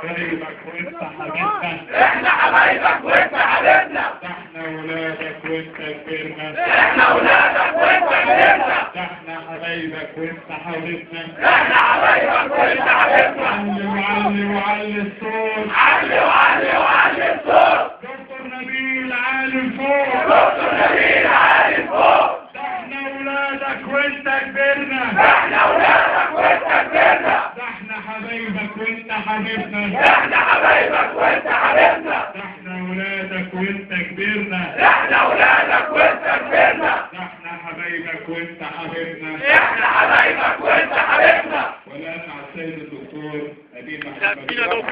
حبايبك وانت حبيبنا. احنا حبايبك وانت حبيبنا. احنا ولادك وانت كبرنا. احنا ولادك وانت كبرنا. احنا حبايبك وانت حبيبنا. احنا حبايبك وانت حبيبنا. علي وعلي وعلي الصوت. علي وعلي وعلي الصوت. دكتور نبيل عالي فوق. دكتور نبيل عالي فوق. احنا ولادك وانت كبرنا. احنا ولادك وانت كبرنا. احنا حبايبك وانت حبيبنا. احنا حبايبك وانت حبيبنا. احنا ولادك وانت كبرنا. احنا ولادك وانت كبرنا. احنا حبايبك وانت حبيبنا. احنا حبايبك وانت حبيبنا. والآن مع السيد الدكتور نبيل محمد. دكتور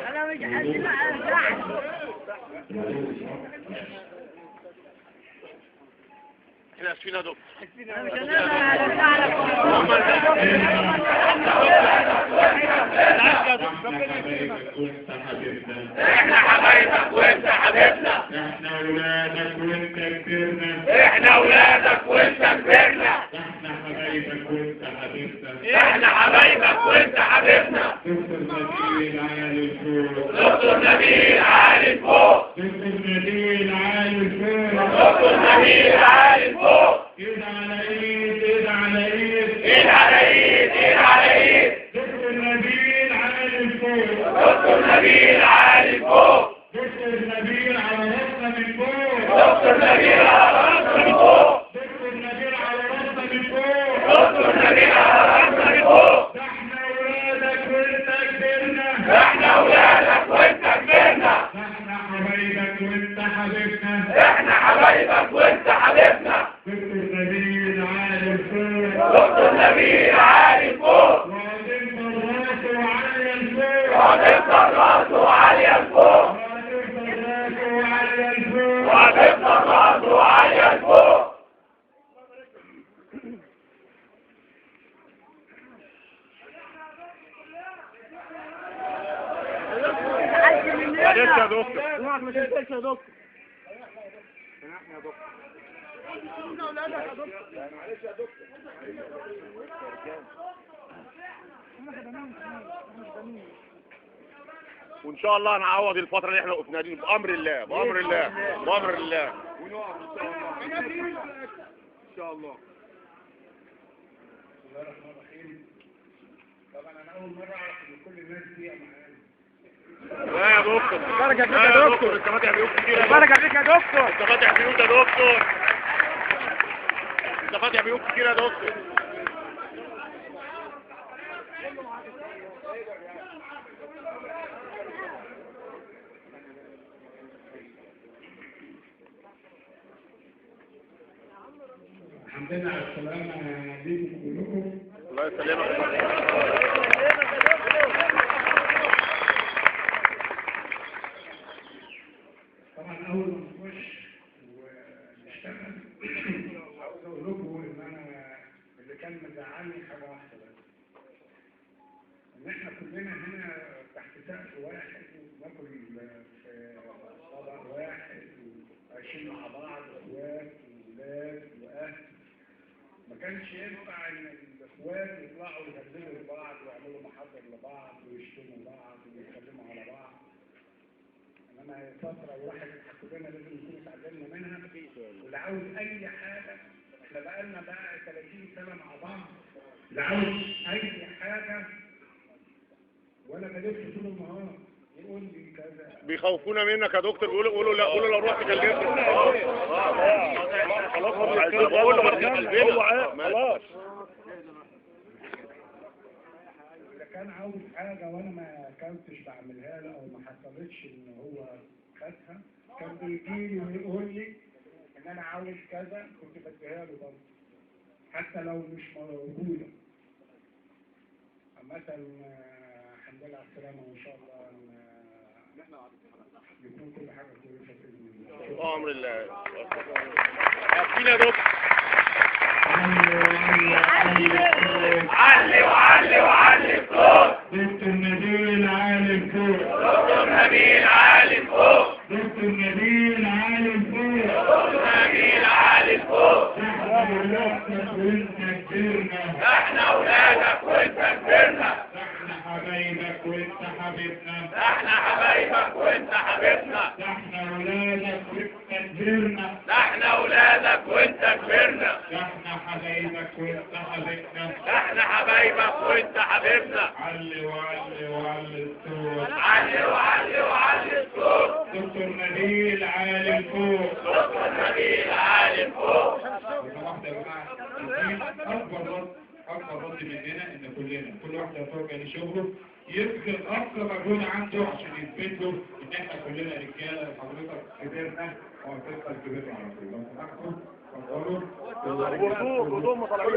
انا مش هسمع. احنا اسفين يا دكتور. انا مش هنعرف احنا حبايبك وانت حبيبنا. احنا ولادك وانت كبرنا. احنا ولادك وانت كبرنا. احنا حبايبك وانت حبيبنا. احنا حبايبك وانت حبيبنا. دكتور نبيل عالي فوق. دكتور نبيل عالي فوق. دكتور نبيل عالي فوق. دكتور نبيل عالي فوق. ايد على ايد ايد على ايد. ايد على ايد ايد على ايد. دكتور نبيل عالي فوق. دكتور نبيل عالي فوق. دكتور نبيل على راسنا من فوق. دكتور نبيل على راسنا من فوق. دكتور نبيل على راسنا من فوق. دكتور نبيل على راسنا من فوق. ده احنا ولادك وانت كبرنا. احنا ولادك وانت كبرنا. ده احنا حبايبك وانت حبيبنا. احنا حبايبك وانت حبيبنا. دكتور نبيل عالي فوق. دكتور نبيل عالي فوق. وهتفضل راسه عالية لفوق. وهتفضل راسه عالية لفوق. وهتفضل راسه عالية لفوق. وهتفضل راسه عالية لفوق. معلش يا دكتور. ما تنساش يا دكتور. وان شاء الله هنعوض الفتره اللي احنا وقفنا دي بامر الله بامر الله بامر الله. ان شاء الله. بسم الله الرحمن الرحيم. طبعا انا اول مره اعرف ان كل الناس دي معانا. لا يا دكتور بركة فيك يا دكتور. انت فاتح بيوت كتير. بركة فيك يا دكتور. انت فاتح بيوت يا دكتور. انت فاتح بيوت كتير يا دكتور. الحمد لله على السلامة ليكم كلكم. الله يسلمك. طبعا أول ما نخش ونشتغل عاوز أقول لكم إن أنا اللي كان مزعلني حاجة واحدة بس. إن إحنا كلنا هنا تحت سقف واحد وناكل في طبق واحد وعايشين مع بعض إخوات وولاد وأهل. ما كانش ينفع ان الاخوات يطلعوا يهزلوا لبعض ويعملوا محاضر لبعض ويشتموا بعض ويتكلموا على بعض. انما هي فتره الواحد كلنا لازم نكون اتعلمنا منها. واللي عاوز اي حاجه، احنا بقالنا بقى 30 سنه مع بعض، اللي عاوز اي حاجه وانا بلف طول النهار يقول لي كذا. بيخوفونا منك يا دكتور. بيقولوا لا قولوا لو رحت كلمت. خلاص بقول خلاص. اذا كان عاوز حاجه وانا ما كنتش بعملها له او ما حصلتش ان هو خدها، كان بيجي لي ويقول لي ان انا عاوز كذا، كنت بديها له برضه حتى لو مش موجوده. مثلا الحمد لله على السلامه وان شاء الله يكون كل حاجه كويسه باذن الله. امر الله. عارفين يا دكتور. علي وعلي وعلي الصوت. دكتور نبيل عالي فوق. دكتور نبيل عالي فوق. دكتور نبيل عالي فوق. دكتور نبيل عالي فوق. ولادك وانت كبرنا. احنا ولادك وانت كبرنا. احنا حبايبك وانت حبيبنا. احنا حبايبك وانت حبيبنا. احنا ولادك وانت كبرنا. احنا ولادك وانت كبرنا. احنا حبايبك وانت حبيبنا. احنا حبايبك وانت حبيبنا. علي وعلي وعلي الصوت. علي وعلي وعلي الصوت. دكتور نبيل عالي الفوق. دكتور نبيل عالي فوق. لو سمحت يا جماعه، اكبر رد مننا ان كل واحد يتوجه لشغله يبذل اقصى مجهود عنده عشان يثبت له ان احنا كلنا رجاله. حضرتك كبرنا وهتفضل كبرنا على طول. لو سمحتوا اتفضلوا. وضوء مطلعين